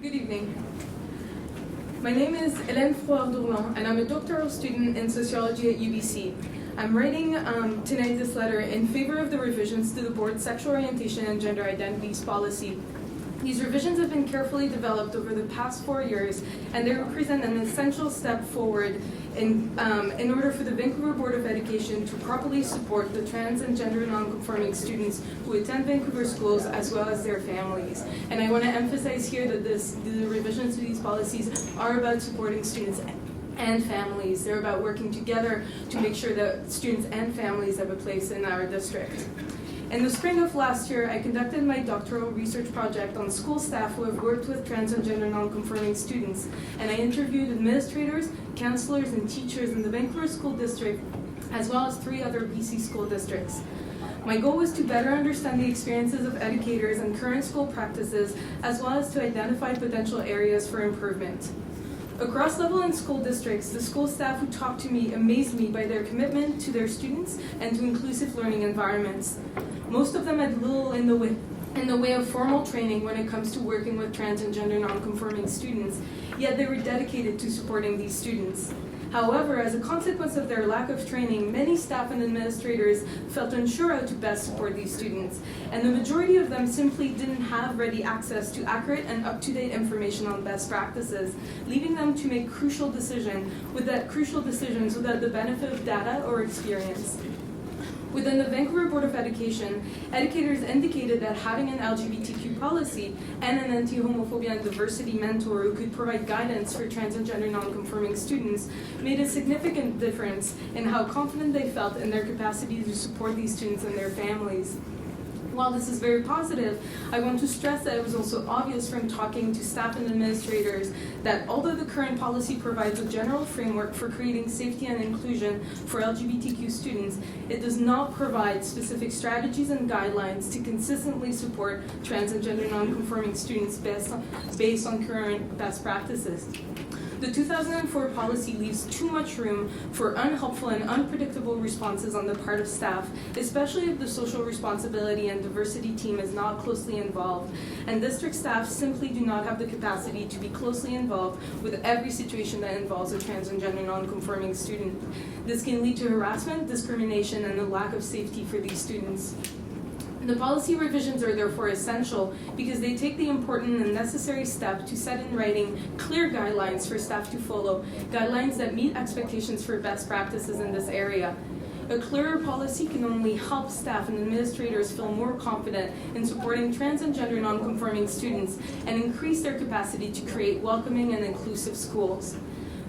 Good evening. My name is Frohard-Dourlent, and I'm a doctoral student in sociology at UBC. I'm writing tonight this letter in favor of the revisions to the board's sexual orientation and gender identities policy. These revisions have been carefully developed over the past 4 years, and they represent an essential step forward in order for the Vancouver Board of Education to properly support the trans and gender non-conforming students who attend Vancouver schools as well as their families. And I want to emphasize here that the revisions to these policies are about supporting students and families. They're about working together to make sure that students and families have a place in our district. In the spring of last year, I conducted my doctoral research project on school staff who have worked with trans and gender non-conforming students, and I interviewed administrators, counselors, and teachers in the Vancouver School District, as well as 3 other BC school districts. My goal was to better understand the experiences of educators and current school practices, as well as to identify potential areas for improvement. Across level and school districts, the school staff who talked to me amazed me by their commitment to their students and to inclusive learning environments. Most of them had little in the way of formal training when it comes to working with trans and gender non-conforming students, yet they were dedicated to supporting these students. However, as a consequence of their lack of training, many staff and administrators felt unsure how to best support these students, and the majority of them simply didn't have ready access to accurate and up-to-date information on best practices, leaving them to make crucial decisions without the benefit of data or experience. Within the Vancouver Board of Education, educators indicated that having an LGBTQ policy and an anti-homophobia and diversity mentor who could provide guidance for trans and gender non-conforming students made a significant difference in how confident they felt in their capacity to support these students and their families. While this is very positive, I want to stress that it was also obvious from talking to staff and administrators that although the current policy provides a general framework for creating safety and inclusion for LGBTQ students, it does not provide specific strategies and guidelines to consistently support trans and gender non-conforming students based on current best practices. The 2004 policy leaves too much room for unhelpful and unpredictable responses on the part of staff, especially if the social responsibility and diversity team is not closely involved, and district staff simply do not have the capacity to be closely involved with every situation that involves a trans and gender non-conforming student. This can lead to harassment, discrimination, and a lack of safety for these students. The policy revisions are therefore essential because they take the important and necessary step to set in writing clear guidelines for staff to follow, guidelines that meet expectations for best practices in this area. A clearer policy can only help staff and administrators feel more confident in supporting trans and gender non-conforming students and increase their capacity to create welcoming and inclusive schools.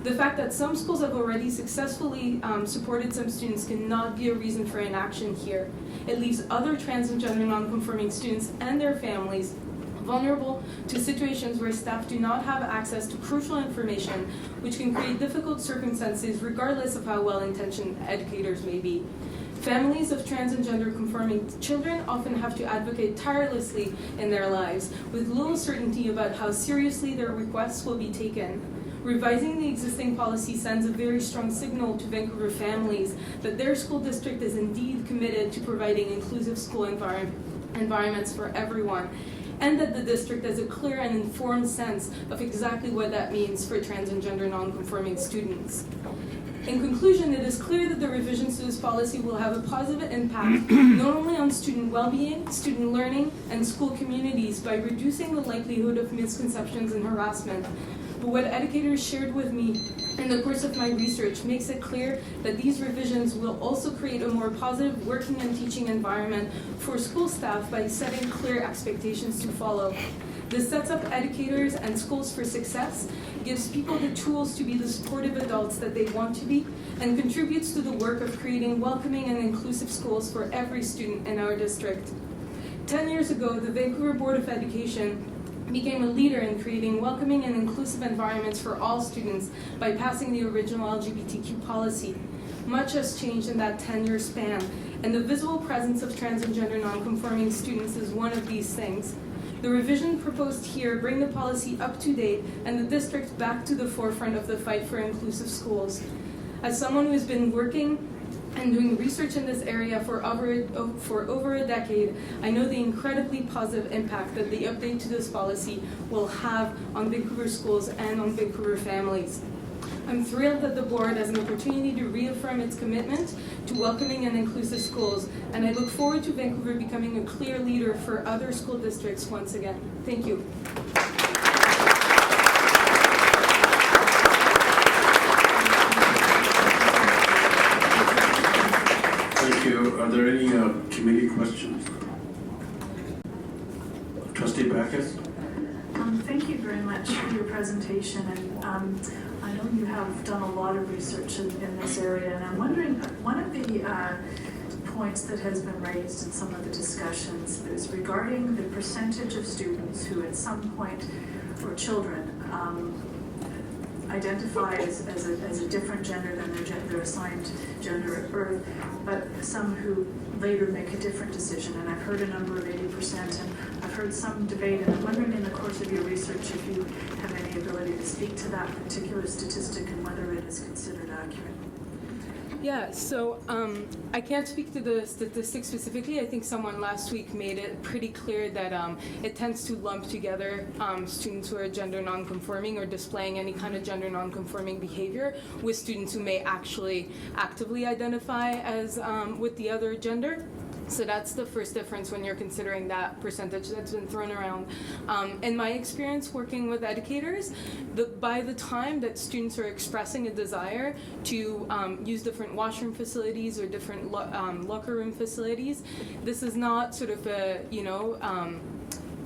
The fact that some schools have already successfully supported some students cannot be a reason for inaction here. It leaves other trans and gender non-conforming students and their families vulnerable to situations where staff do not have access to crucial information, which can create difficult circumstances regardless of how well-intentioned educators may be. Families of trans and gender conforming children often have to advocate tirelessly in their lives, with little certainty about how seriously their requests will be taken. Revising the existing policy sends a very strong signal to Vancouver families that their school district is indeed committed to providing inclusive school environments for everyone, and that the district has a clear and informed sense of exactly what that means for trans and gender non-conforming students. In conclusion, it is clear that the revisions to this policy will have a positive impact not only on student well-being, student learning, and school communities by reducing the likelihood of misconceptions and harassment, but what educators shared with me in the course of my research makes it clear that these revisions will also create a more positive working and teaching environment for school staff by setting clear expectations to follow. This sets up educators and schools for success, gives people the tools to be the supportive adults that they want to be, and contributes to the work of creating welcoming and inclusive schools for every student in our district. 10 years ago, the Vancouver Board of Education became a leader in creating welcoming and inclusive environments for all students by passing the original LGBTQ policy. Much has changed in that 10-year span, and the visible presence of trans and gender non-conforming students is one of these things. The revision proposed here bring the policy up to date and the district back to the forefront of the fight for inclusive schools. As someone who has been working and doing research in this area for over a decade, I know the incredibly positive impact that the update to this policy will have on Vancouver schools and on Vancouver families. I'm thrilled that the board has an opportunity to reaffirm its commitment to welcoming and inclusive schools, and I look forward to Vancouver becoming a clear leader for other school districts once again. Thank you. Thank you. Are there any committee questions? Trustee Backus? Thank you very much for your presentation, and I know you have done a lot of research in this area, and I'm wondering, one of the points that has been raised in some of the discussions is regarding the percentage of students who at some point, or children, identify as a different gender than their assigned gender at birth, but some who later make a different decision. And I've heard a number of 80%, and I've heard some debate, and I'm wondering in the course of your research if you have any ability to speak to that particular statistic and whether it is considered accurate. Yeah, so I can't speak to the statistics specifically. I think someone last week made it pretty clear that it tends to lump together students who are gender non-conforming or displaying any kind of gender non-conforming behavior with students who may actually actively identify as with the other gender. So that's the first difference when you're considering that percentage that's been thrown around. In my experience working with educators, by the time that students are expressing a desire to use different washroom facilities or different locker room facilities, this is not sort of a,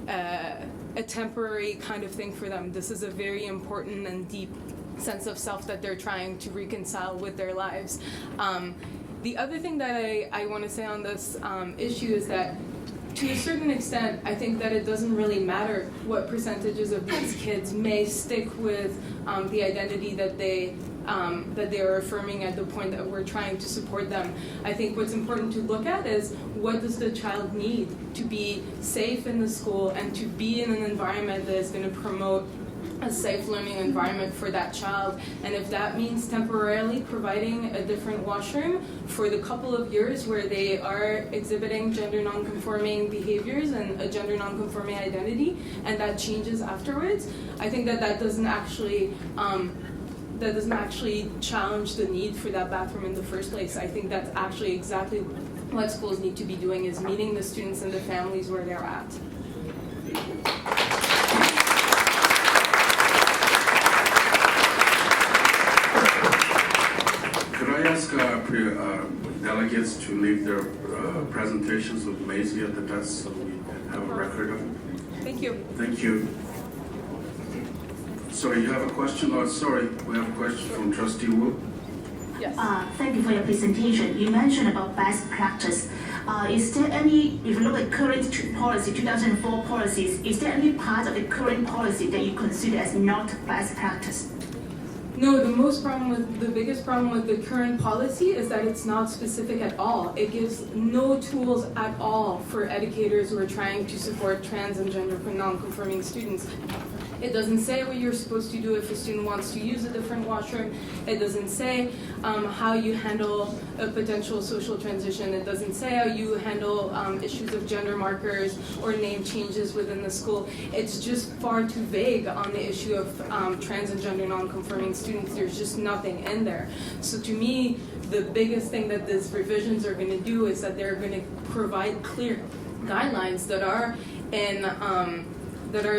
a temporary kind of thing for them. This is a very important and deep sense of self that they're trying to reconcile with their lives. The other thing that I want to say on this issue is that to a certain extent, I think that it doesn't really matter what percentages of these kids may stick with the identity that they are affirming at the point that we're trying to support them. I think what's important to look at is what does the child need to be safe in the school and to be in an environment that is going to promote a safe learning environment for that child. And if that means temporarily providing a different washroom for the couple of years where they are exhibiting gender nonconforming behaviors and a gender nonconforming identity, and that changes afterwards, I think that doesn't actually challenge the need for that bathroom in the first place. I think that's actually exactly what schools need to be doing, is meeting the students and the families where they're at. Could I ask delegates to leave their presentations with Maisie at the desk so we have a record of it? Thank you. Thank you. Sorry, you have a question? Oh, sorry, we have a question from Trustee Wu. Yes. Thank you for your presentation. You mentioned about best practice. Is there any, if you look at current policy, 2004 policies, is there any part of the current policy that you consider as not best practice? No, the biggest problem with the current policy is that it's not specific at all. It gives no tools at all for educators who are trying to support trans and gender non-conforming students. It doesn't say what you're supposed to do if a student wants to use a different washroom. It doesn't say how you handle a potential social transition. It doesn't say how you handle issues of gender markers or name changes within the school. It's just far too vague on the issue of trans and gender non-conforming students. There's just nothing in there. So to me, the biggest thing that these revisions are going to do is that they're going to provide clear guidelines that are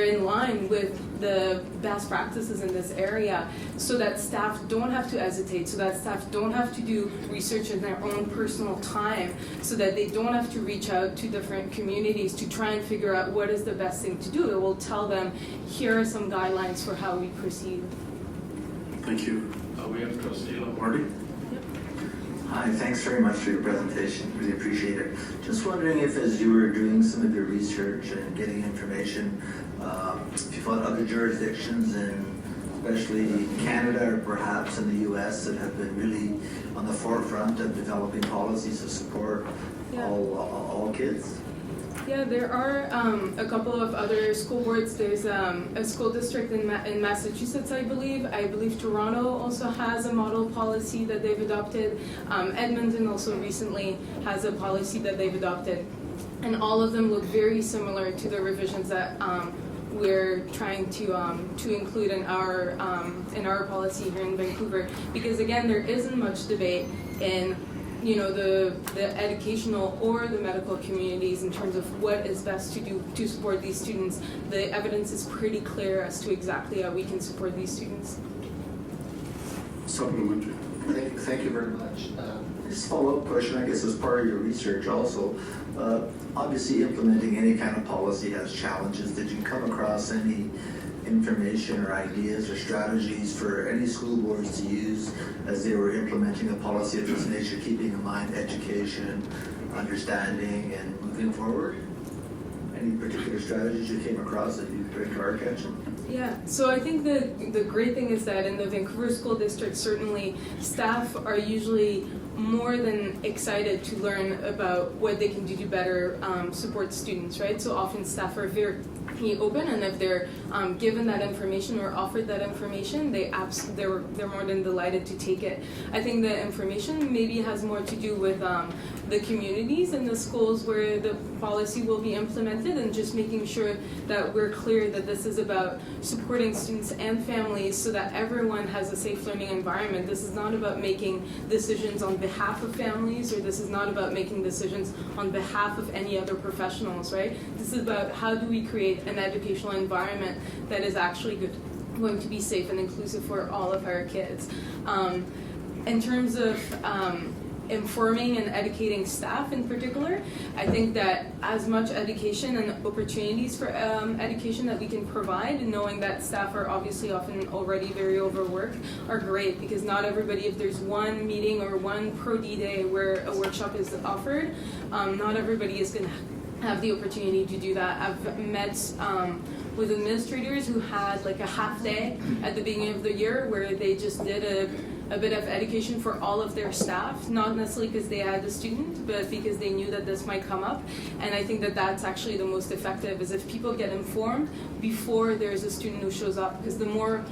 in line with the best practices in this area, so that staff don't have to hesitate, so that staff don't have to do research in their own personal time, so that they don't have to reach out to different communities to try and figure out what is the best thing to do. It will tell them, here are some guidelines for how we proceed. Thank you. We have Trustee Lombardi. Hi, thanks very much for your presentation. Really appreciate it. Just wondering if, as you were doing some of your research and getting information, if you found other jurisdictions, especially Canada or perhaps in the US, that have been really on the forefront of developing policies to support all kids. Yeah, there are a couple of other school boards. There's a school district in Massachusetts, I believe. I believe Toronto also has a model policy that they've adopted. Edmonton also recently has a policy that they've adopted. And all of them look very similar to the revisions that we're trying to include in our policy here in Vancouver. Because again, there isn't much debate in the educational or the medical communities in terms of what is best to do to support these students. The evidence is pretty clear as to exactly how we can support these students. Supplementary. Thank you very much. Just a follow-up question, I guess as part of your research also. Obviously implementing any kind of policy has challenges. Did you come across any information or ideas or strategies for any school boards to use as they were implementing a policy of this nature, keeping in mind education, understanding, and moving forward? Any particular strategies you came across that you bring to our attention? Yeah, so I think the great thing is that in the Vancouver School District, certainly staff are usually more than excited to learn about what they can do to better support students, right? So often staff are very open, and if they're given that information or offered that information, they're more than delighted to take it. I think the information maybe has more to do with the communities and the schools where the policy will be implemented, and just making sure that we're clear that this is about supporting students and families so that everyone has a safe learning environment. This is not about making decisions on behalf of families, or this is not about making decisions on behalf of any other professionals, right? This is about how do we create an educational environment that is actually going to be safe and inclusive for all of our kids. In terms of informing and educating staff in particular, I think that as much education and opportunities for education that we can provide, and knowing that staff are obviously often already very overworked, are great, because not everybody, if there's one meeting or one Pro D day where a workshop is offered, not everybody is going to have the opportunity to do that. I've met with administrators who had like a half day at the beginning of the year where they just did a bit of education for all of their staff, not necessarily because they had a student, but because they knew that this might come up. And I think that that's actually the most effective, is if people get informed before there's a student who shows up, because the more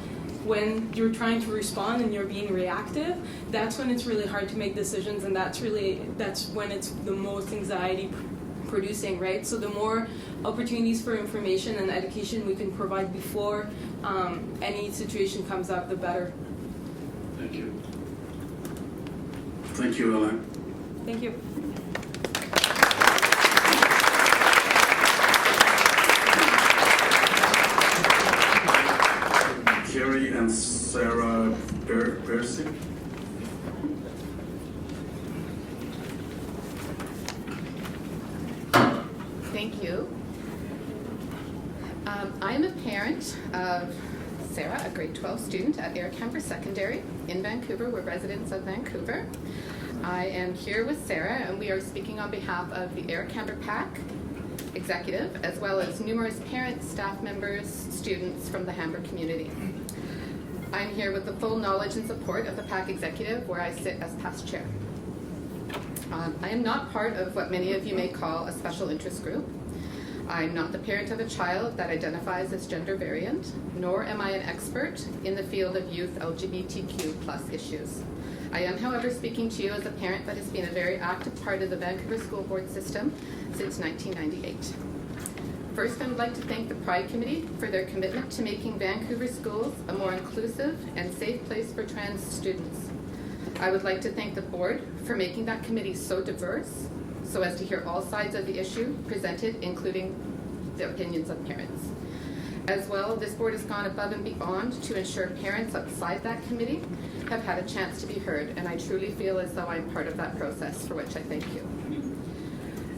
when you're trying to respond and you're being reactive, that's when it's really hard to make decisions, and that's when it's the most anxiety producing, right? So the more opportunities for information and education we can provide before any situation comes up, the better. Thank you. Thank you, Ellen. Thank you. Carrie and Sarah Bercic. Thank you. I'm a parent of Sarah, a grade 12 student at Hamber Secondary in Vancouver. We're residents of Vancouver. I am here with Sarah, and we are speaking on behalf of the Hamber PAC executive, as well as numerous parents, staff members, students from the Hamber community. I'm here with the full knowledge and support of the PAC executive, where I sit as past chair. I am not part of what many of you may call a special interest group. I'm not the parent of a child that identifies as gender variant, nor am I an expert in the field of youth LGBTQ+ issues. I am, however, speaking to you as a parent that has been a very active part of the Vancouver School Board system since 1998. First, I would like to thank the Pride Committee for their commitment to making Vancouver schools a more inclusive and safe place for trans students. I would like to thank the board for making that committee so diverse, so as to hear all sides of the issue presented, including the opinions of parents. As well, this board has gone above and beyond to ensure parents outside that committee have had a chance to be heard, and I truly feel as though I'm part of that process, for which I thank you.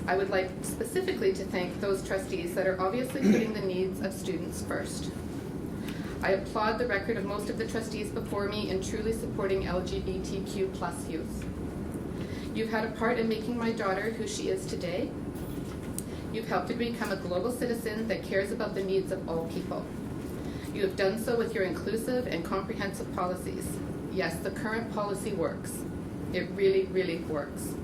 I would like specifically to thank those trustees that are obviously putting the needs of students first. I applaud the record of most of the trustees before me in truly supporting LGBTQ+ youth. You've had a part in making my daughter who she is today. You've helped her become a global citizen that cares about the needs of all people. You have done so with your inclusive and comprehensive policies. Yes, the current policy works. It really, really works.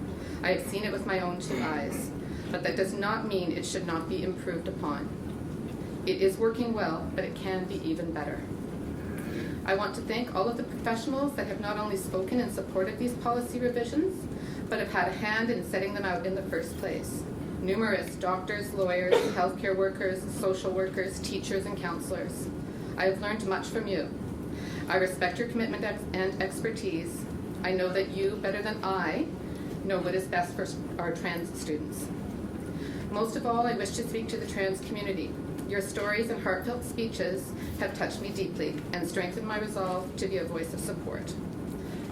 I have seen it with my own two eyes. but that does not mean it should not be improved upon. It is working well, but it can be even better. I want to thank all of the professionals that have not only spoken in support of these policy revisions, but have had a hand in setting them out in the first place. Numerous doctors, lawyers, healthcare workers, social workers, teachers, and counselors. I have learned much from you. I respect your commitment and expertise. I know that you, better than I, know what is best for our trans students. Most of all, I wish to speak to the trans community. Your stories and heartfelt speeches have touched me deeply and strengthened my resolve to be a voice of support.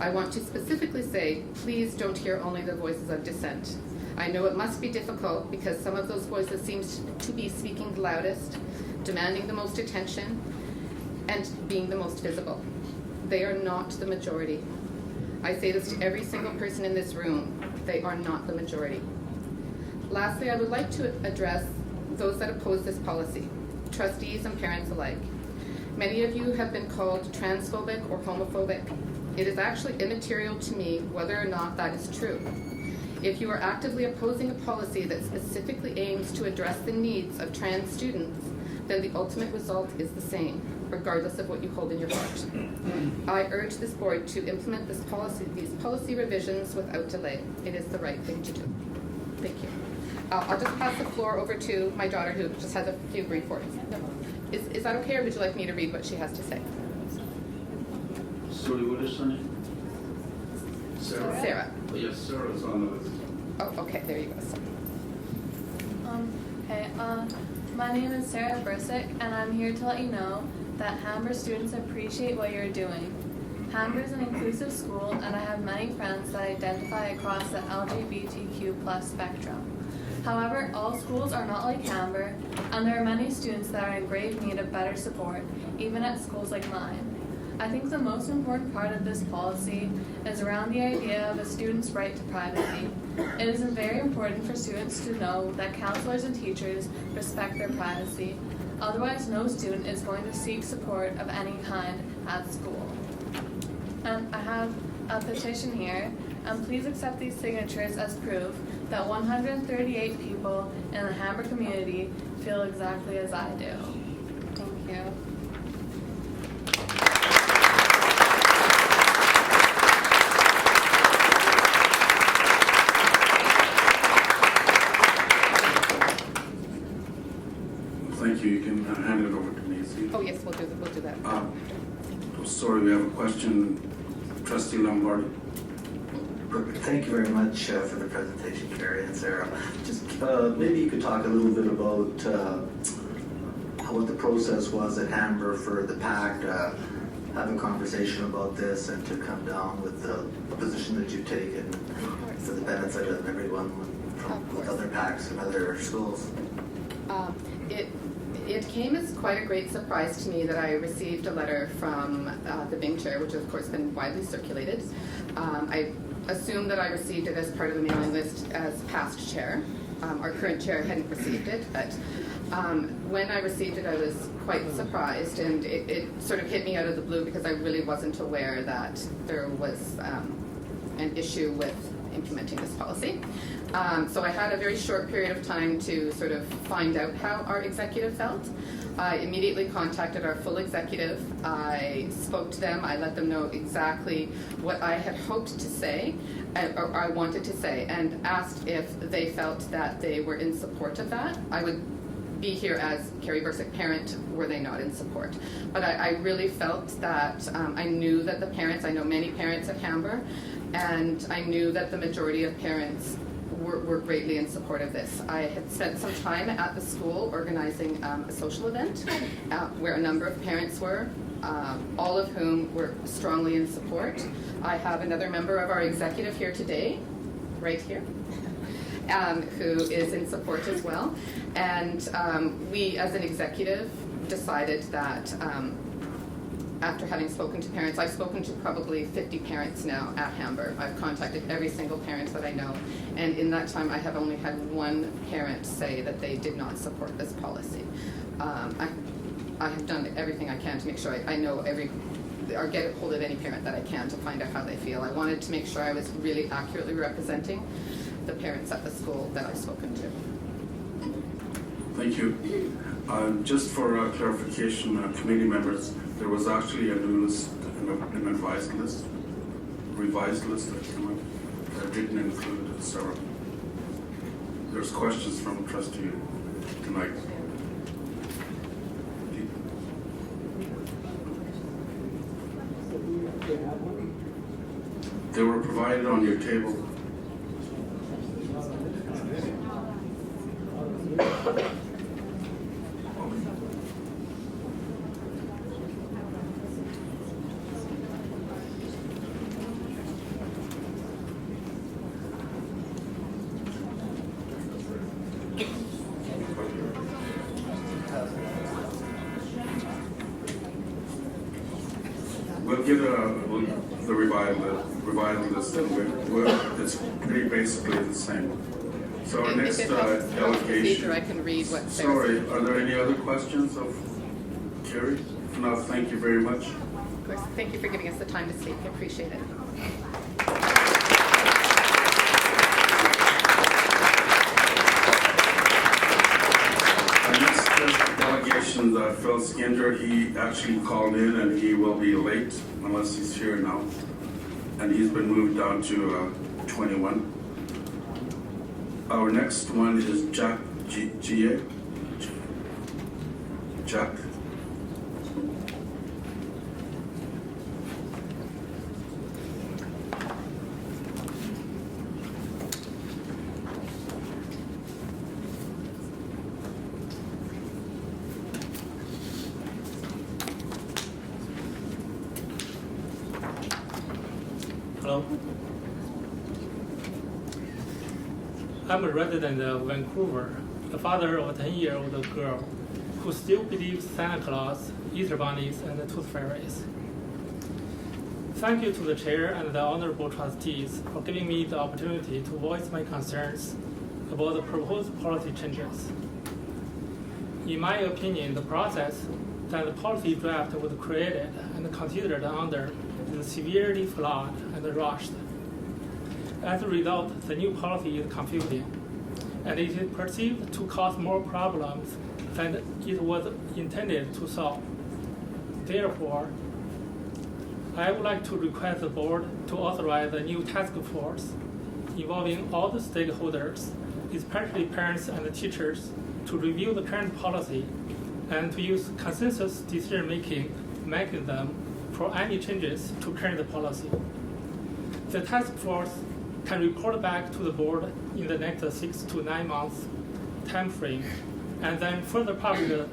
I want to specifically say, please don't hear only the voices of dissent. I know it must be difficult because some of those voices seem to be speaking the loudest, demanding the most attention, and being the most visible. They are not the majority. I say this to every single person in this room. They are not the majority. Lastly, I would like to address those that oppose this policy, trustees and parents alike. Many of you have been called transphobic or homophobic. It is actually immaterial to me whether or not that is true. If you are actively opposing a policy that specifically aims to address the needs of trans students, then the ultimate result is the same, regardless of what you hold in your heart. I urge this board to implement these policy revisions without delay. It is the right thing to do. Thank you. I'll just pass the floor over to my daughter, who just has a few brief words. Is that okay, or would you like me to read what she has to say? Sorry, what is her name? Sarah. Sarah. Oh, yes, Sarah's on the list. Oh, okay, there you go. Hey, my name is Sarah Bercic, and I'm here to let you know that Hamber students appreciate what you're doing. Hamber is an inclusive school, and I have many friends that identify across the LGBTQ+ spectrum. However, all schools are not like Hamber, and there are many students that are in grave need of better support, even at schools like mine. I think the most important part of this policy is around the idea of a student's right to privacy. It is very important for students to know that counselors and teachers respect their privacy. Otherwise, no student is going to seek support of any kind at school. And I have a petition here, and please accept these signatures as proof that 138 people in the Hamber community feel exactly as I do. Thank you. Thank you. You can hand it over to Nancy. Oh, yes, we'll do that. Sorry, we have a question. Trustee Lombardi. Thank you very much for the presentation, Carrie and Sarah. Just maybe you could talk a little bit about what the process was at Hamber for the PAC to have a conversation about this and to come down with the position that you've taken for the benefit of everyone with other PACs and other schools. It came as quite a great surprise to me that I received a letter from the Bing chair, which has of course been widely circulated. I assumed that I received it as part of the mailing list as past chair. Our current chair hadn't received it, but when I received it, I was quite surprised, and it sort of hit me out of the blue because I really wasn't aware that there was an issue with implementing this policy. So I had a very short period of time to sort of find out how our executive felt. I immediately contacted our full executive. I spoke to them. I let them know exactly what I had hoped to say, or I wanted to say, and asked if they felt that they were in support of that. I would be here as Carrie Bercic parent were they not in support. But I really felt that I knew that the parents, I know many parents at Hamber, and I knew that the majority of parents were greatly in support of this. I had spent some time at the school organizing a social event where a number of parents were, all of whom were strongly in support. I have another member of our executive here today, right here, who is in support as well. And we, as an executive, decided that after having spoken to parents, I've spoken to probably 50 parents now at Hamber. I've contacted every single parent that I know, and in that time I have only had one parent say that they did not support this policy. I have done everything I can to make sure I know or get a hold of any parent that I can to find out how they feel. I wanted to make sure I was really accurately representing the parents at the school that I've spoken to. Thank you. Just for clarification, committee members, there was actually a new list, an revised list that came up that didn't include Sarah. There's questions from trustee tonight. They were provided on your table. We'll get the revised list, and it's pretty basically the same. So our And next if it helps the delegation. procedure, I can read what Sarah Sorry, said. are there any other questions of Carrie? If not, thank you very much. Of course, thank you for giving us the time to speak. I appreciate it. Our next delegation, Phil Skinder, he actually called in and he will be late unless he's here now. And he's been moved down to 21. Our next one is Jack G.A. Jack. Hello. I'm a resident of Vancouver, the father of a 10-year-old girl who still believes Santa Claus, Easter bunnies, and tooth fairies. Thank you to the chair and the honorable trustees for giving me the opportunity to voice my concerns about the proposed policy changes. In my opinion, the process that the policy draft was created and considered under is severely flawed and rushed. As a result, the new policy is confusing, and it is perceived to cause more problems than it was intended to solve. Therefore, I would like to request the board to authorize a new task force involving all the stakeholders, especially parents and teachers, to review the current policy and to use consensus decision-making mechanism for any changes to current policy. The task force can report back to the board in the next 6 to 9 months time frame, and then further public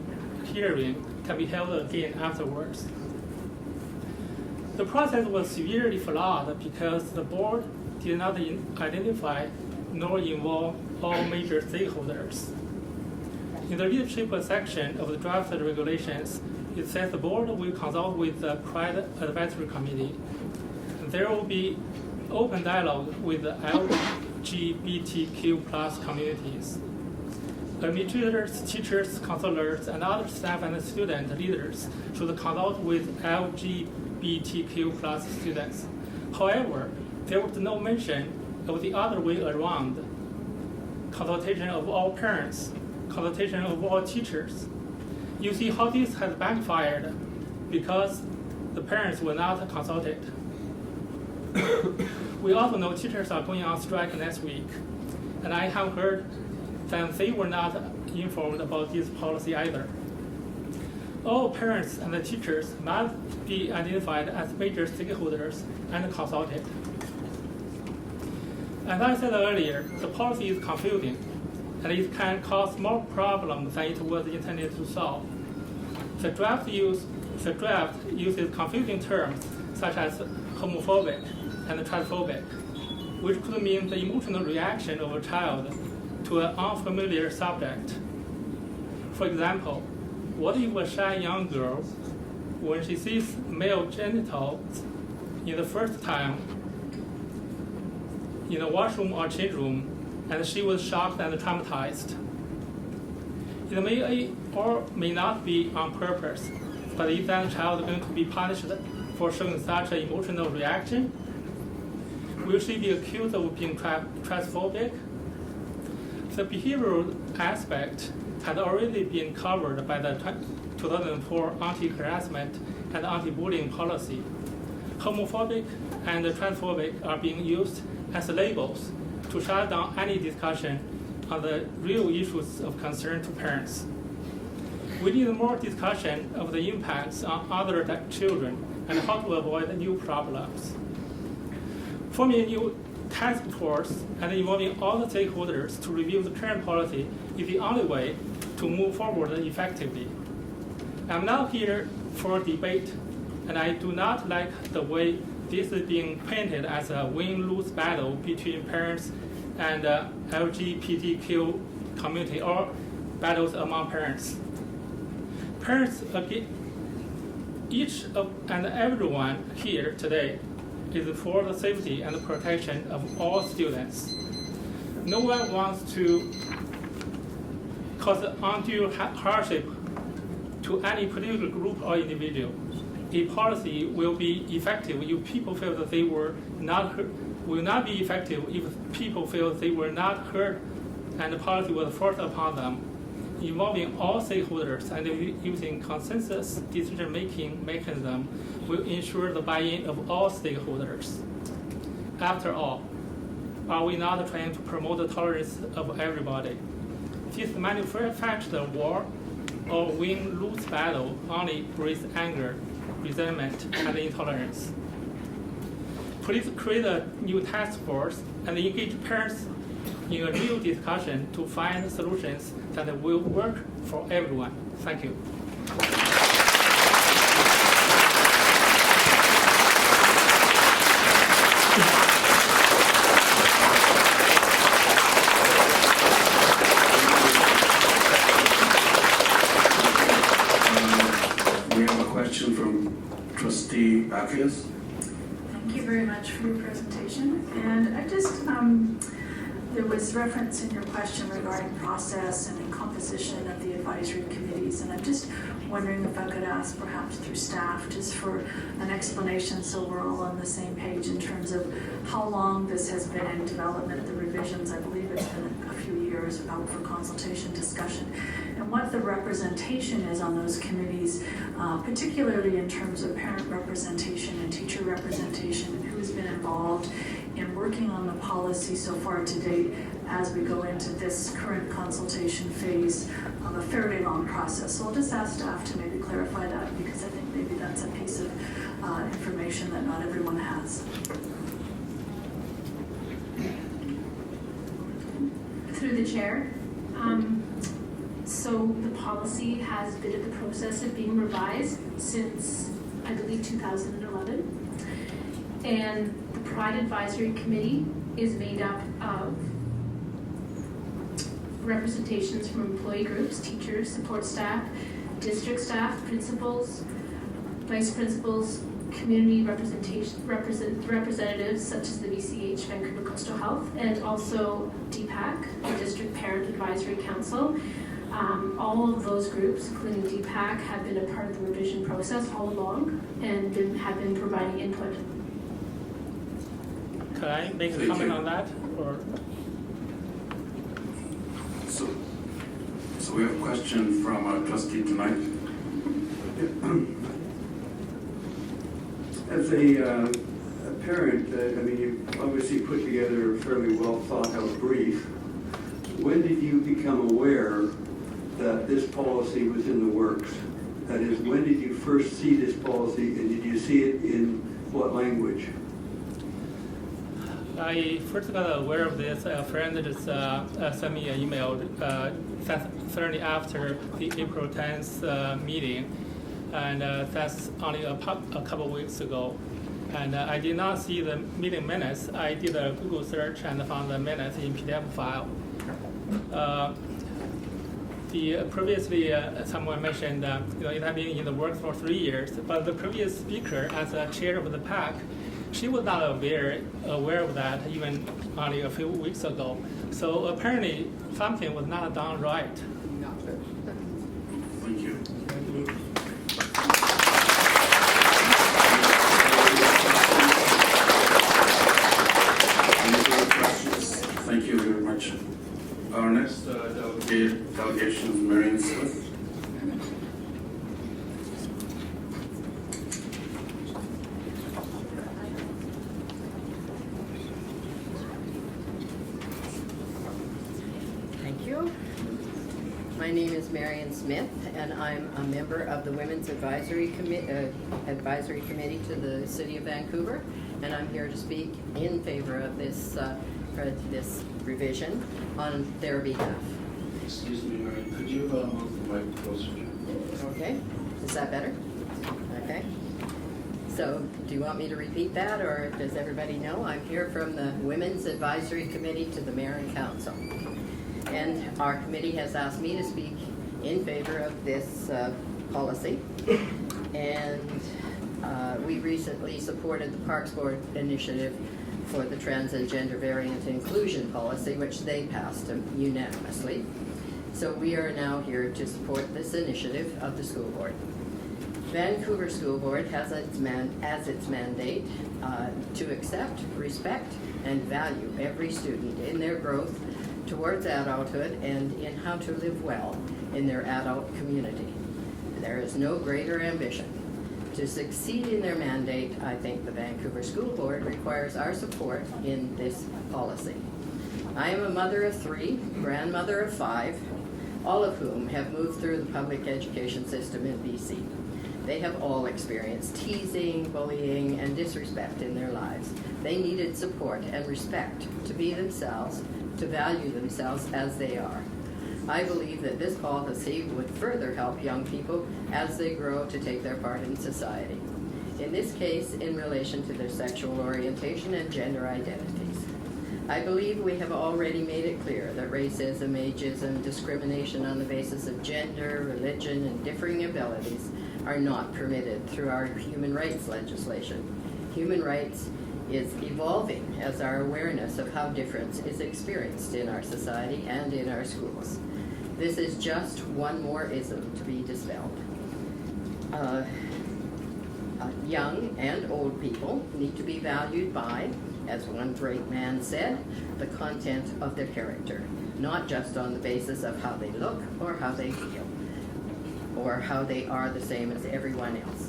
hearing can be held again afterwards. The process was severely flawed because the board did not identify nor involve all major stakeholders. In the leadership section of the draft regulations, it says the board will consult with the Pride Advisory Committee. There will be open dialogue with the LGBTQ+ communities. Administrators, teachers, counselors, and other staff and student leaders should consult with LGBTQ+ students. However, there was no mention of the other way around: consultation of all parents, consultation of all teachers. You see how this has backfired because the parents were not consulted. We also know teachers are going on strike next week, and I have heard that they were not informed about this policy either. All parents and the teachers must be identified as major stakeholders and consulted. As I said earlier, the policy is confusing, and it can cause more problems than it was intended to solve. The draft uses confusing terms such as homophobic and transphobic, which could mean the emotional reaction of a child to an unfamiliar subject. For example, what if a shy young girl, when she sees male genitals in the first time in a washroom or change room, and she was shocked and traumatized? It may or may not be on purpose, but is that child going to be punished for showing such an emotional reaction? will she be accused of being transphobic? The behavioral aspect had already been covered by the 2004 anti-harassment and anti-bullying policy. Homophobic and transphobic are being used as labels to shut down any discussion on the real issues of concern to parents. We need more discussion of the impacts on other children and how to avoid new problems. Forming a new task force and involving all the stakeholders to review the current policy is the only way to move forward effectively. I'm now here for debate, and I do not like the way this is being painted as a win-lose battle between parents and LGBTQ community or battles among parents. Parents, each and everyone here today is for the safety and protection of all students. No one wants to cause undue hardship to any particular group or individual. A policy will be effective if people feel that they were not hurt, will not be effective if people feel they were not heard and the policy was forced upon them. Involving all stakeholders and using consensus decision-making mechanism will ensure the buy-in of all stakeholders. After all, are we not trying to promote the tolerance of everybody? This manufactured war or win-lose battle only breeds anger, resentment, and intolerance. Please create a new task force and engage parents in a real discussion to find solutions that will work for everyone. Thank you. We have a question from Trustee Bacchius. Thank you very much for your presentation. And I just, there was reference in your question regarding process and the composition of the advisory committees, and I'm just wondering if I could ask perhaps through staff just for an explanation so we're all on the same page in terms of how long this has been in development, the revisions. I believe it's been a few years about for consultation discussion, and what the representation is on those committees, particularly in terms of parent representation and teacher representation, and who's been involved in working on the policy so far to date as we go into this current consultation phase of a fairly long process. So I'll just ask staff to maybe clarify that, because I think maybe that's a piece of information that not everyone has. Through the chair. So the policy has been in the process of being revised since, I believe, 2011. And the Pride Advisory Committee is made up of representations from employee groups, teachers, support staff, district staff, principals, vice principals, community representatives such as the VCH, Vancouver Coastal Health, and also DPAC, the District Parent Advisory Council. All of those groups, including DPAC, have been a part of the revision process all along and have been providing input. Could I make a comment on that? Or So we have a question from a trustee tonight. As a parent, I mean, you obviously put together a fairly well thought out brief. When did you become aware that this policy was in the works? That is, when did you first see this policy, and did you see it in what language? I first got aware of this. A friend just sent me an email certainly after the April 10th meeting, and that's only a couple of weeks ago. And I did not see the meeting minutes. I did a Google search and found the minutes in PDF file. Previously, someone mentioned it had been in the works for 3 years, but the previous speaker, as a chair of the PAC, she was not aware of that even only a few weeks ago. So apparently something was not done right. Thank you. Marion Smith, and I'm a member of the Women's Advisory Committee to the City of Vancouver, and I'm here to speak in favor of this revision on their behalf. Excuse me, Marion, could you move the mic closer? Okay, is that better? Okay. So, do you want me to repeat that, or does everybody know? I'm here from the Women's Advisory Committee to the Mayor and Council. And our committee has asked me to speak in favor of this policy. And we recently supported the Parks Board initiative for the Trans and Gender Variant Inclusion policy, which they passed unanimously. So we are now here to support this initiative of the school board. Vancouver School Board has as its mandate to accept, respect, and value every student in their growth towards adulthood and in how to live well in their adult community. There is no greater ambition. To succeed in their mandate, I think the Vancouver School Board requires our support in this policy. I am a mother of 3, grandmother of 5, all of whom have moved through the public education system in BC. They have all experienced teasing, bullying, and disrespect in their lives. They needed support and respect to be themselves, to value themselves as they are. I believe that this policy would further help young people as they grow to take their part in society. In this case, in relation to their sexual orientation and gender identities. I believe we have already made it clear that racism, ageism, discrimination on the basis of gender, religion, and differing abilities are not permitted through our human rights legislation. Human rights is evolving as our awareness of how difference is experienced in our society and in our schools. This is just one more ism to be dispelled. Young and old people need to be valued by, as one great man said, the content of their character, not just on the basis of how they look or how they feel, or how they are the same as everyone else.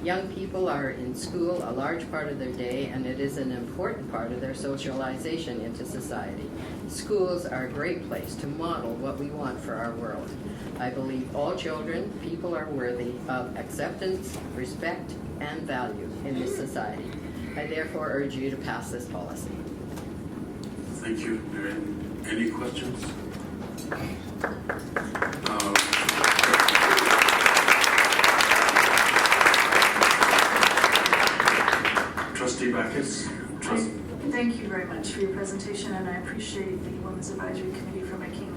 Young people are in school a large part of their day, and it is an important part of their socialization into society. Schools are a great place to model what we want for our world. I believe all children, people are worthy of acceptance, respect, and value in this society. I therefore urge you to pass this policy. Thank you, Marion. Any questions? Trustee Backus. Thank you very much for your presentation, and I appreciate the Women's Advisory Committee for making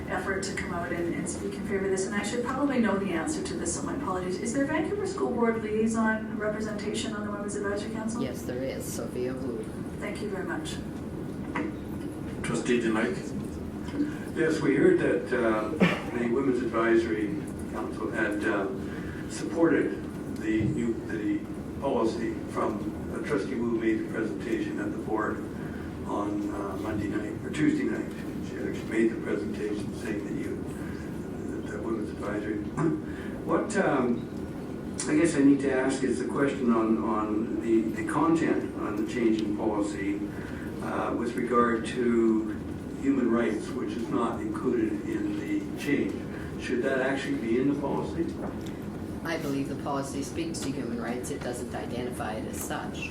the effort to come out and speak in favor of this. And I should probably know the answer to this, so my apologies. Is there Vancouver School Board liaison representation on the Women's Advisory Council? Yes, there is. Sophia Wu. Thank you very much. Trustee Denick. Yes, we heard that the Women's Advisory Council had supported the policy from Trustee Wu made the presentation at the board on Monday night, or Tuesday night. She actually made the presentation saying that Women's Advisory. What I guess I need to ask is the question on the content on the changing policy with regard to human rights, which is not included in the change. Should that actually be in the policy? I believe the policy speaks to human rights. It doesn't identify it as such.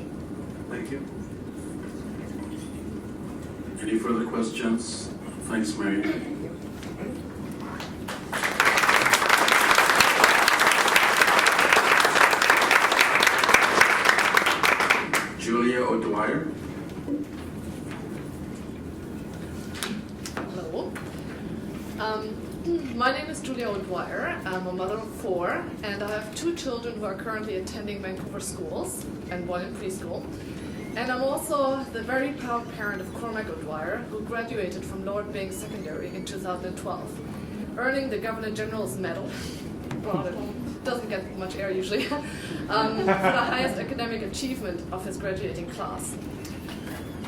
Thank you. Any further questions? Thanks, Mary. Julia O'Dwyer. Hello. My name is Julia O'Dwyer. I'm a mother of 4, and I have 2 children who are currently attending Vancouver schools and 1 in preschool. And I'm also the very proud parent of Cormac O'Dwyer, who graduated from Lord Byng Secondary in 2012, earning the Governor General's Medal. Well, it doesn't get much air usually, for the highest academic achievement of his graduating class.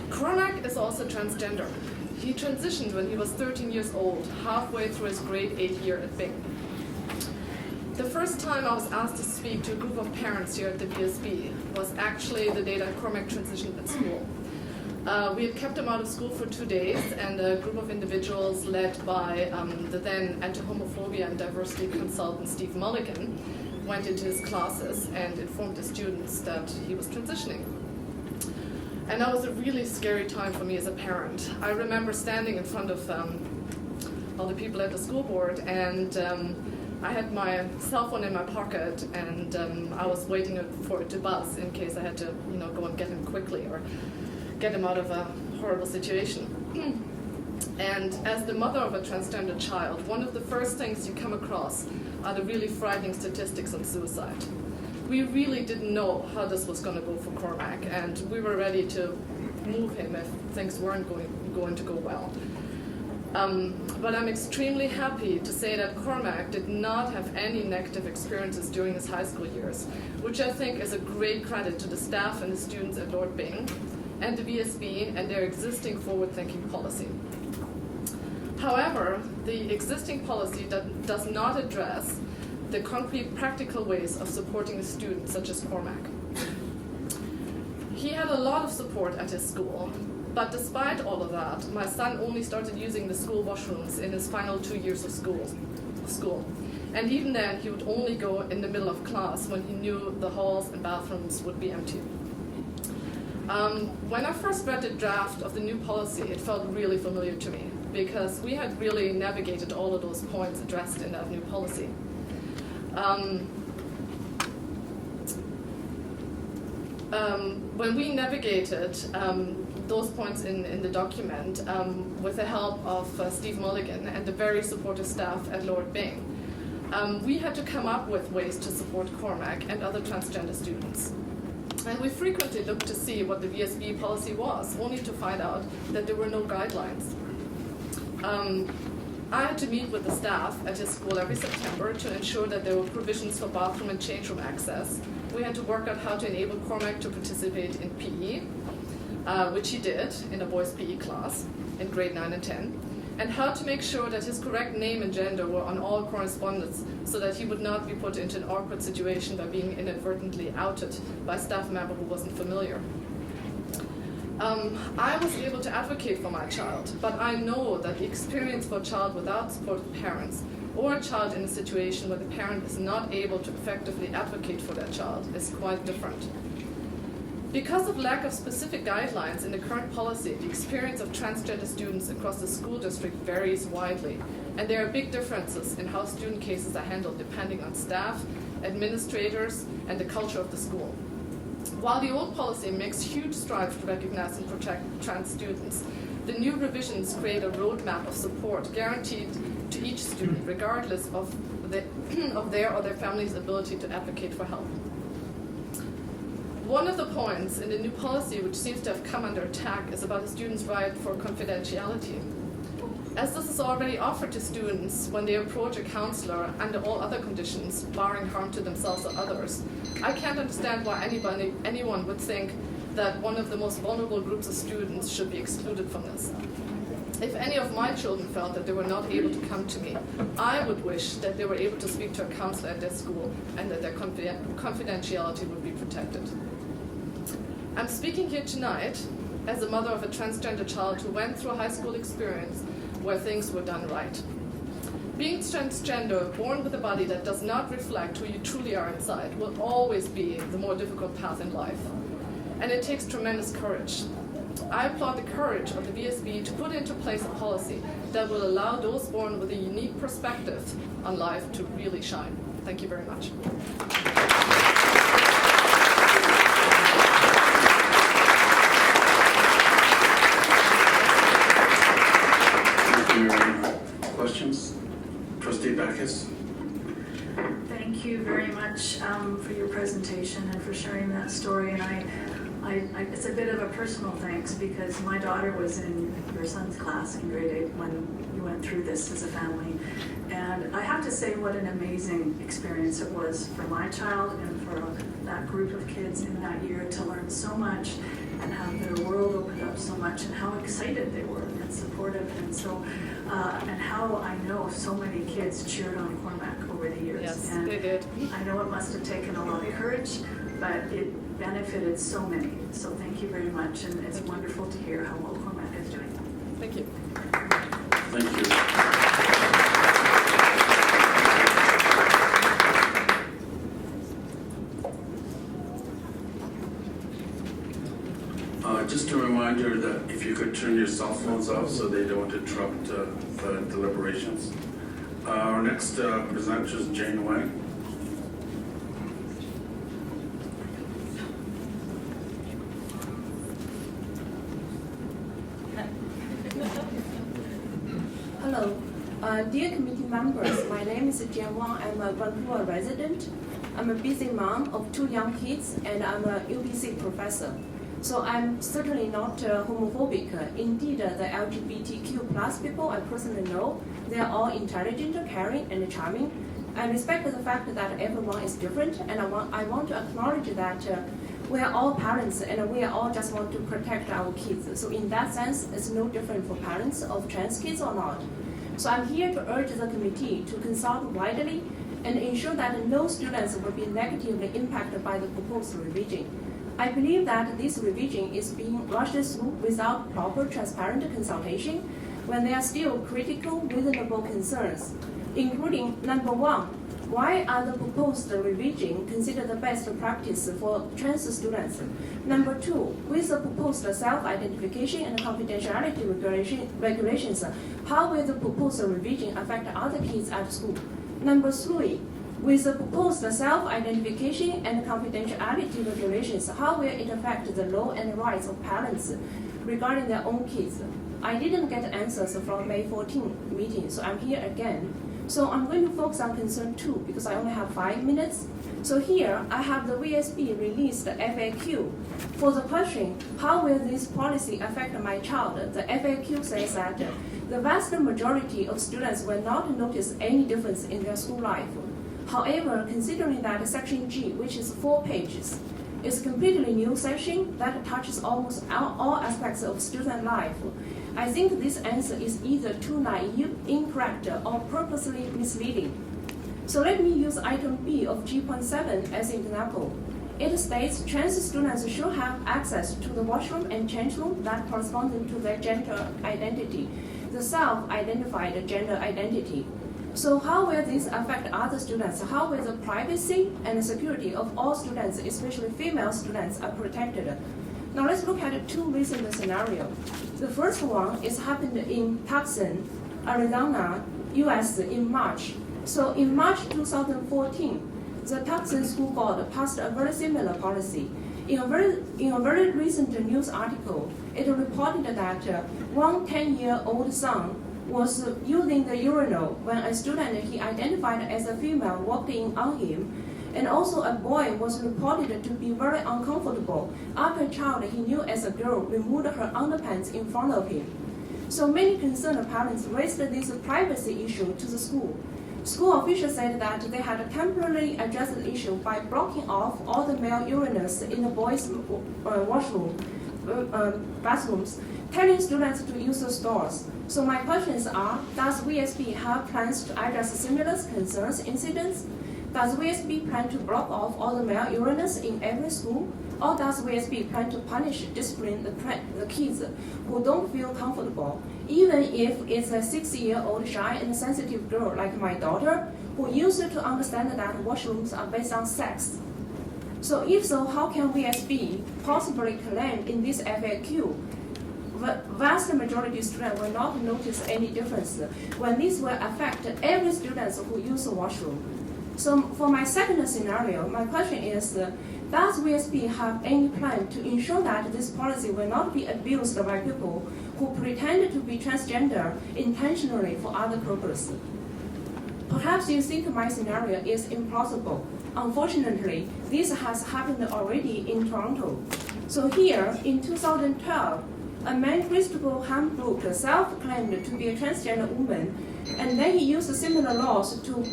Cormac is also transgender. He transitioned when he was 13 years old, halfway through his grade 8 year at Byng. The first time I was asked to speak to a group of parents here at the VSB was actually the day that Cormac transitioned at school. We had kept him out of school for 2 days, and a group of individuals led by the then anti-homophobia and diversity consultant Steve Mulligan went into his classes and informed the students that he was transitioning. And that was a really scary time for me as a parent. I remember standing in front of all the people at the school board, and I had my cell phone in my pocket, and I was waiting for it to buzz in case I had to, go and get him quickly or get him out of a horrible situation. And as the mother of a transgender child, one of the first things you come across are the really frightening statistics on suicide. We really didn't know how this was going to go for Cormac, and we were ready to move him if things weren't going to go well. But I'm extremely happy to say that Cormac did not have any negative experiences during his high school years, which I think is a great credit to the staff and the students at Lord Byng and the VSB and their existing forward-thinking policy. However, the existing policy does not address the concrete practical ways of supporting a student such as Cormac. He had a lot of support at his school, but despite all of that, my son only started using the school washrooms in his final 2 years of school. And even then, he would only go in the middle of class when he knew the halls and bathrooms would be empty. When I first read the draft of the new policy, it felt really familiar to me because we had really navigated all of those points addressed in that new policy. When we navigated those points in the document with the help of Steve Mulligan and the very supportive staff at Lord Byng, we had to come up with ways to support Cormac and other transgender students. And we frequently looked to see what the VSB policy was, only to find out that there were no guidelines. I had to meet with the staff at his school every September to ensure that there were provisions for bathroom and change room access. We had to work out how to enable Cormac to participate in PE, which he did in a boys' PE class in grade 9 and 10, and how to make sure that his correct name and gender were on all correspondence so that he would not be put into an awkward situation by being inadvertently outed by a staff member who wasn't familiar. I was able to advocate for my child, but I know that the experience for a child without supportive parents or a child in a situation where the parent is not able to effectively advocate for their child is quite different. Because of lack of specific guidelines in the current policy, the experience of transgender students across the school district varies widely, and there are big differences in how student cases are handled depending on staff, administrators, and the culture of the school. While the old policy makes huge strides to recognize and protect trans students, the new revisions create a roadmap of support guaranteed to each student, regardless of their or their family's ability to advocate for help. One of the points in the new policy which seems to have come under attack is about a student's right for confidentiality. As this is already offered to students when they approach a counselor under all other conditions, barring harm to themselves or others, I can't understand why anyone would think that one of the most vulnerable groups of students should be excluded from this. If any of my children felt that they were not able to come to me, I would wish that they were able to speak to a counselor at their school and that their confidentiality would be protected. I'm speaking here tonight as a mother of a transgender child who went through a high school experience where things were done right. Being transgender, born with a body that does not reflect who you truly are inside, will always be the more difficult path in life. And it takes tremendous courage. I applaud the courage of the VSB to put into place a policy that will allow those born with a unique perspective on life to really shine. Thank you very much. Questions? Trustee Backus? Thank you very much for your presentation and for sharing that story. And it's a bit of a personal thanks because my daughter was in your son's class in grade 8 when you went through this as a family. And I have to say what an amazing experience it was for my child and for that group of kids in that year to learn so much and have their world opened up so much and how excited they were and supportive and so and how I know so many kids cheered on Cormac over the years. Yes, and they did. I know it must have taken a lot of courage, but it benefited so many. So thank you very much, and it's wonderful to hear how well Cormac is doing. Thank you. Thank you. Just a reminder that if you could turn your cell phones off so they don't interrupt the deliberations. Our next presenter is Jane Wang. Hello. Dear committee members, my name is Jane Wang. I'm a Vancouver resident. I'm a busy mom of 2 young kids, and I'm a UBC professor. So I'm certainly not homophobic. Indeed, the LGBTQ plus people I personally know, they are all intelligent, caring, and charming. I respect the fact that everyone is different, and I want to acknowledge that we are all parents, and we all just want to protect our kids. So in that sense, it's no different for parents of trans kids or not. So I'm here to urge the committee to consult widely and ensure that no students will be negatively impacted by the proposed revision. I believe that this revision is being rushed through without proper transparent consultation when there are still critical, reasonable concerns, including number 1, why are the proposed revision considered the best practice for trans students? Number 2, with the proposed self-identification and confidentiality regulations, how will the proposed revision affect other kids at school? Number 3, with the proposed self-identification and confidentiality regulations, how will it affect the law and rights of parents regarding their own kids? I didn't get answers from May 14 meeting, so I'm here again. So I'm going to focus on concern 2 because I only have 5 minutes. So here I have the VSB released FAQ. For the question, how will this policy affect my child? The FAQ says that the vast majority of students will not notice any difference in their school life. However, considering that Section G, which is 4 pages, is a completely new section that touches almost all aspects of student life, I think this answer is either too naive, incorrect, or purposely misleading. So let me use item B of G.7 as an example. It states trans students should have access to the washroom and change room that correspond to their gender identity, the self-identified gender identity. So how will this affect other students? How will the privacy and security of all students, especially female students, are protected? Now let's look at 2 recent scenarios. The first one is happened in Tucson, Arizona, US in March. So in March 2014, the Tucson School Board passed a very similar policy. In a very recent news article, it reported that one 10-year-old son was using the urinal when a student he identified as a female walked in on him, and also a boy was reported to be very uncomfortable after a child he knew as a girl removed her underpants in front of him. So many concerned parents raised this privacy issue to the school. School officials said that they had temporarily addressed the issue by blocking off all the male urinals in the boys' bathrooms, telling students to use the stalls. So my questions are, does VSB have plans to address similar concerns incidents? Does VSB plan to block off all the male urinals in every school? Or does VSB plan to discipline the kids who don't feel comfortable, even if it's a 6-year-old shy and sensitive girl like my daughter, who used to understand that washrooms are based on sex? So if so, how can VSB possibly claim in this FAQ the vast majority of students will not notice any difference when this will affect every student who use the washroom? So for my second scenario, my question is, does VSB have any plan to ensure that this policy will not be abused by people who pretend to be transgender intentionally for other purposes? Perhaps you think my scenario is implausible. Unfortunately, this has happened already in Toronto. So here, in 2012, a man, Christopher Hamber, self-claimed to be a transgender woman, and then he used similar laws to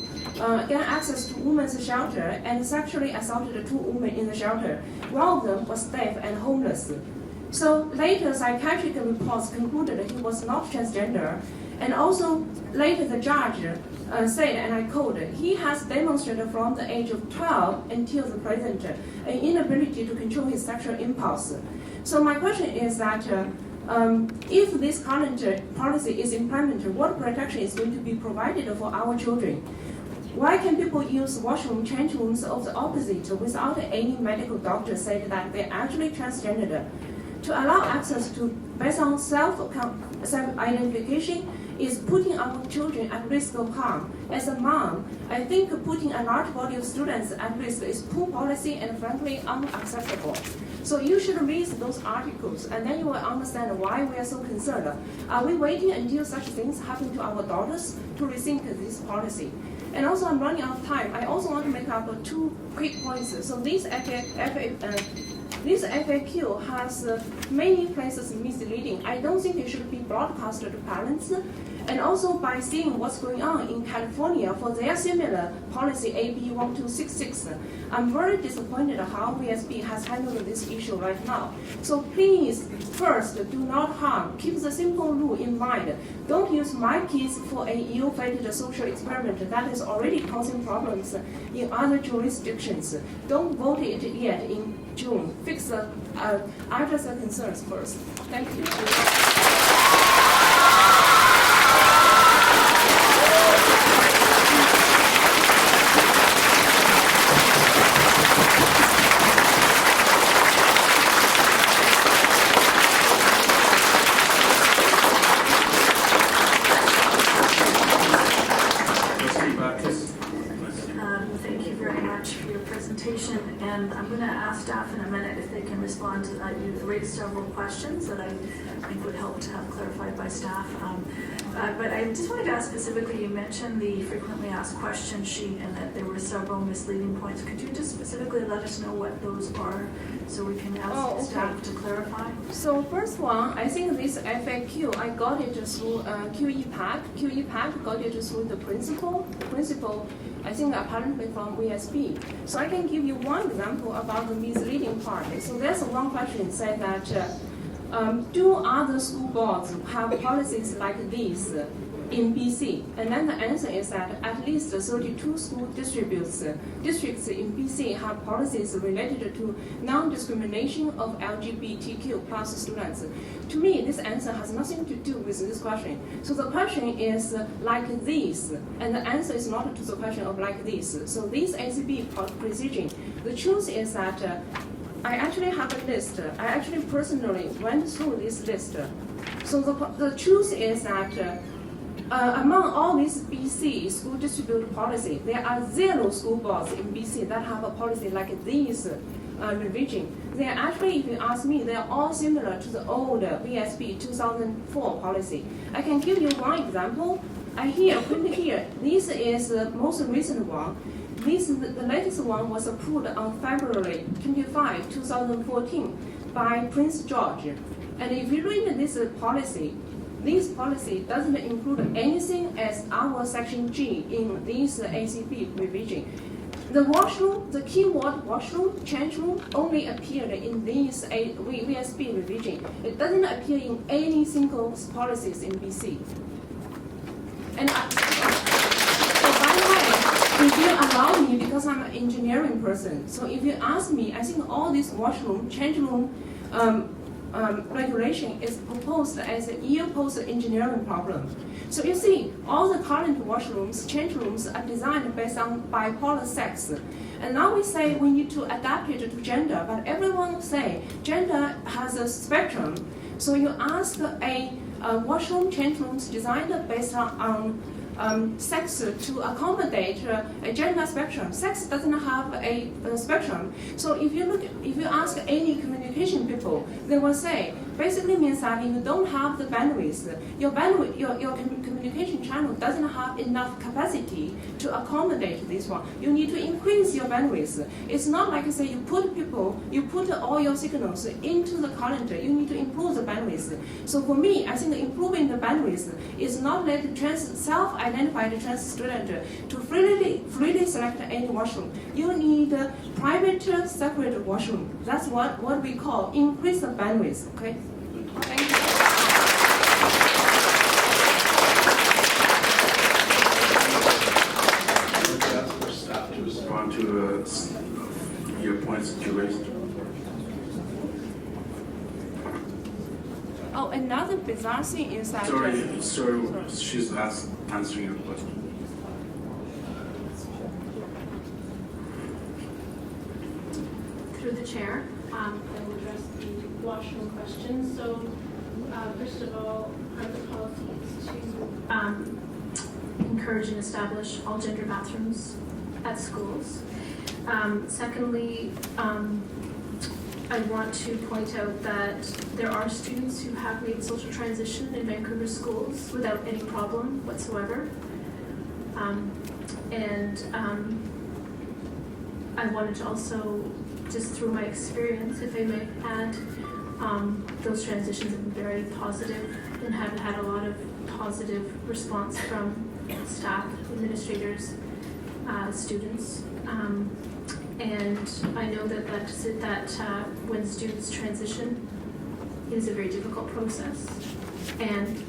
gain access to women's shelter and sexually assaulted 2 women in the shelter. One of them was deaf and homeless. So later, psychiatric reports concluded he was not transgender, and also later the judge said, and I quote, he has demonstrated from the age of 12 until the present an inability to control his sexual impulse. So my question is that if this current policy is implemented, what protection is going to be provided for our children? Why can people use washroom, change rooms of the opposite without any medical doctor said that they're actually transgender? To allow access to based on self-identification is putting our children at risk of harm. As a mom, I think putting a large body of students at risk is poor policy and frankly unacceptable. So you should read those articles and then you will understand why we are so concerned. Are we waiting until such things happen to our daughters to rethink this policy? And also I'm running out of time. I also want to make up 2 quick points. So this FAQ has many places misleading. I don't think it should be broadcasted to parents. And also by seeing what's going on in California for their similar policy AB 1266, I'm very disappointed how VSB has handled this issue right now. So please, first, do not harm. Keep the simple rule in mind. Don't use my kids for a ill-fated social experiment that is already causing problems in other jurisdictions. Don't vote it yet in June. Fix the address the concerns first. Thank you. Thank you very much for your presentation, and I'm going to ask staff in a minute if they can respond to that. You've raised several questions that I think would help to have clarified by staff. But I just wanted to ask specifically, you mentioned the frequently asked question sheet and that there were several misleading points. Could you just specifically let us know what those are so we can ask staff to clarify? So first one, I think this FAQ, I got it through QE PAC. QE PAC got it through the principal. I think apparently from VSB. So I can give you one example about the misleading part. So there's one question said that do other school boards have policies like this in BC? And then the answer is that at least 32 school districts in BC have policies related to non-discrimination of LGBTQ plus students. To me, this answer has nothing to do with this question. So the question is like this, and the answer is not to the question of like this. So this ACB precision, the truth is that I actually have a list. I actually personally went through this list. So the truth is that among all these BC school district policy, there are 0 school boards in BC that have a policy like this revision. They are actually, if you ask me, they are all similar to the old VSB 2004 policy. I can give you one example. Printed here, this is the most recent one. The latest one was approved on February 25, 2014 by Prince George. And if you read this policy doesn't include anything as our section G in this ACB revision. The washroom, the keyword washroom, change room only appeared in this VSB revision. It doesn't appear in any single policies in BC. And so by the way, if you allow me, because I'm an engineering person, so if you ask me, I think all this washroom, change room regulation is proposed as a year-post engineering problem. So you see, all the current washrooms, change rooms are designed based on bipolar sex. And now we say we need to adapt it to gender, but everyone say gender has a spectrum. So you ask a washroom, change rooms designed based on sex to accommodate a gender spectrum. Sex doesn't have a spectrum. So if you ask any communication people, they will say basically means that if you don't have the bandwidth, your communication channel doesn't have enough capacity to accommodate this one. You need to increase your bandwidth. It's not like say you put all your signals into the current. You need to improve the bandwidth. So for me, I think improving the bandwidth is not let self-identified trans student to freely select any washroom. You need a private separate washroom. That's what we call increase the bandwidth. Okay. Thank you. raised. Oh, another bizarre thing is that. Sorry, she's answering your question. Through the chair, I will address the washroom question. So, first of all, part of the policy is to encourage and establish all gender bathrooms at schools. Secondly, I want to point out that there are students who have made social transition in Vancouver schools without any problem whatsoever. I wanted to also, just through my experience, if I may add, those transitions have been very positive and have had a lot of positive response from staff, administrators, students. And I know that when students transition, it is a very difficult process, and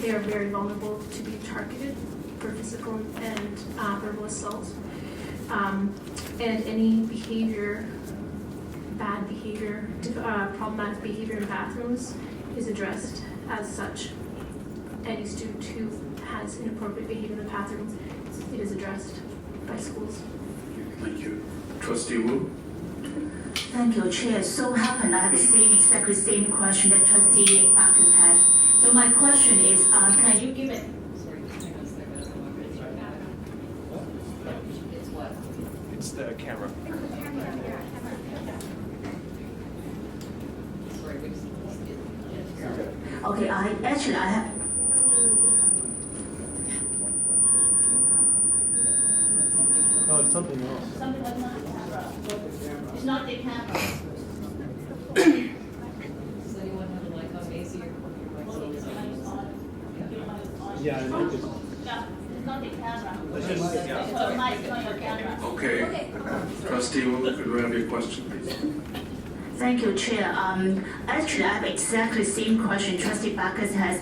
they are very vulnerable to be targeted for physical and verbal assault. And any behavior, bad behavior, problematic behavior in bathrooms is addressed as such. Any student who has inappropriate behavior in the bathroom, it is addressed by schools. Thank you. Trustee Wu? Thank you, Chair. So happen I have exactly the same question that Trustee Bacchus had. So my question is, can you give it? It's what? It's the camera. Okay, I have. Oh, it's something else. Something that's not the camera. It's not the camera. So you want to like how easy Yeah, I think it's. Yeah, it's not the camera. It's just, yeah. It's not your camera. Okay. Trustee Wu, could we have your question, please? Thank you, Chair. Actually, I have exactly the same question Trustee Bacchus has,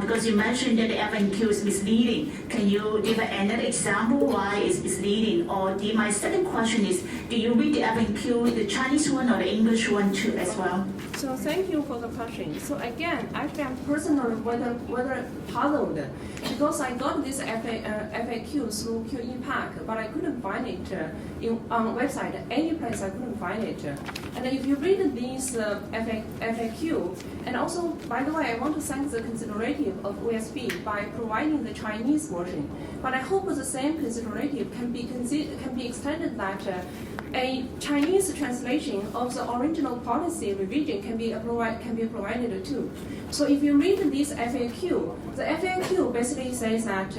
because you mentioned that the FNQ is misleading. Can you give another example why it's misleading? Or my second question is, do you read the FNQ, the Chinese one or the English one too as well? So thank you for the question. So again, actually I'm personally rather puzzled because I got this FAQ through QE PAC, but I couldn't find it on website. Any place I couldn't find it. And if you read this FAQ, and also, by the way, I want to thank the considerative of OSP by providing the Chinese version. But I hope the same considerative can be extended that a Chinese translation of the original policy revision can be provided too. So if you read this FAQ, the FAQ basically says that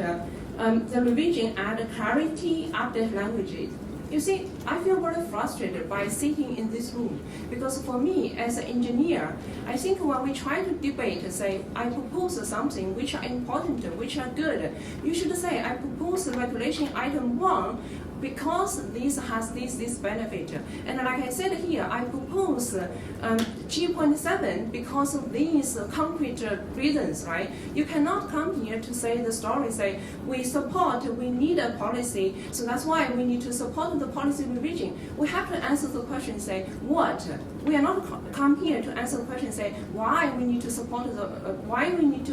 the revision add clarity, update languages. You see, I feel very frustrated by sitting in this room because for me, as an engineer, I think when we try to debate, say, I propose something which are important, which are good, you should say, I propose regulation item 1 because this has this benefit. And like I said here, I propose G.7 because of these concrete reasons, right? You cannot come here to say the story, say, we need a policy, so that's why we need to support the policy revision. We have to answer the question, say, what? We are not come here to answer the question, say, why we need to support why we need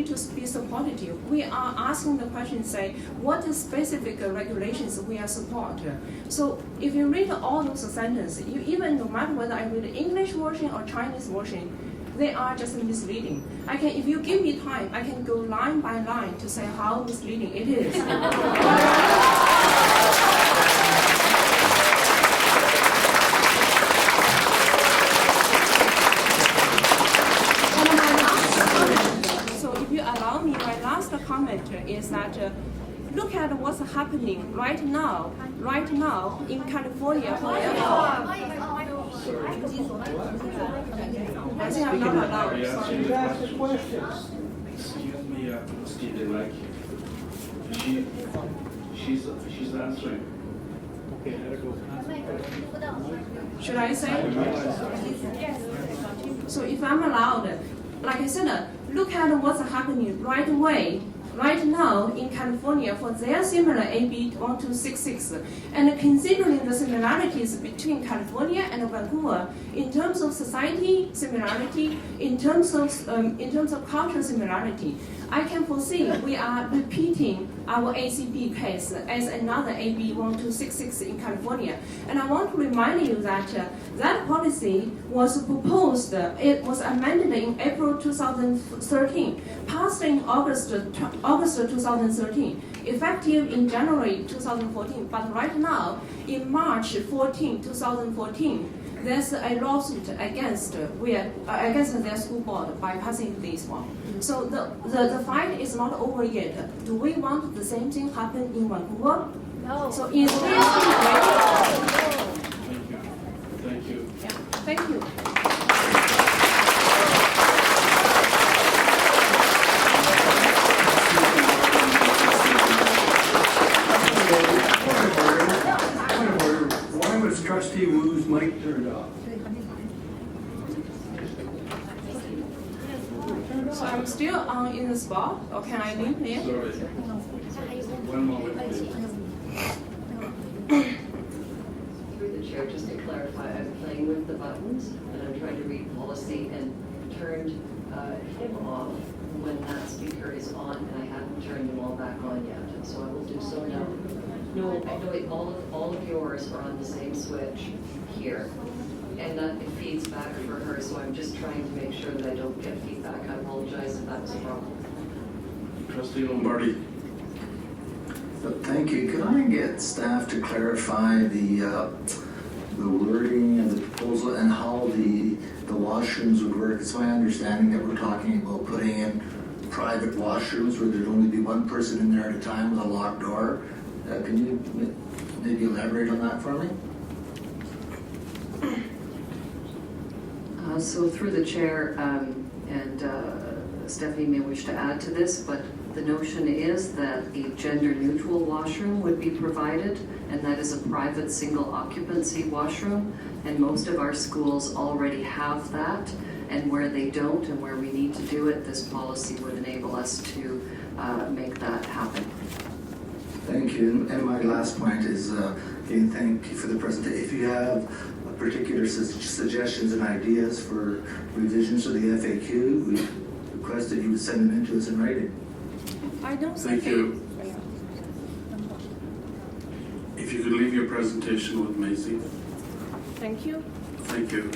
to be supportive. We are asking the question, say, what is specific regulations we are support. So if you read all those sentences, you even no matter whether I read the English version or Chinese version, they are just misleading. If you give me time, I can go line by line to say how misleading it is. Comment is that look at what's happening right now in California. I think I'm not allowed. Excuse me, Stephen, like she's answering. Okay, let her go. Should I say? So if I'm allowed, like I said, look at what's happening right right now in California for their similar AB 1266, and considering the similarities between California and Vancouver in terms of society similarity, in terms of cultural similarity, I can foresee we are repeating our ACP case as another AB 1266 in California. And I want to remind you that that policy was proposed, it was amended in April 2013, passed in August 2013, effective in January 2014. But right now, in March 14, 2014, there's a lawsuit against their school board by passing this one. So the fight is not over yet. Do we want the same thing happen in Vancouver? No. So is Thank you. Yeah. Thank you. Why was Trustee Wu's mic turned off? So I'm still in the spot, or can I leave here? Sorry. One moment, please. Through the chair, just to clarify, I'm playing with the buttons and I'm trying to read policy and turned him off when that speaker is on, and I haven't turned them all back on yet. So I will do so now. No, all of yours are on the same switch here. And that it feeds back for her, so I'm just trying to make sure that I don't get feedback. I apologize if that was a problem. Trustee Lombardi. Thank you. Could I get staff to clarify the wording of the proposal and how the washrooms would work? It's my understanding that we're talking about putting in private washrooms where there'd only be one person in there at a time with a locked door. Can you maybe elaborate on that for me? So through the chair, and Stephanie may wish to add to this, but the notion is that a gender-neutral washroom would be provided, and that is a private single occupancy washroom, and most of our schools already have that, and where they don't and where we need to do it, this policy would enable us to make that happen. Thank you. And my last point is, again, thank you for the presentation. If you have particular suggestions and ideas for revisions to the FAQ, we request that you would send them in to us in writing. I don't Thank you. If you could leave your presentation with Macy. Thank you. Thank you.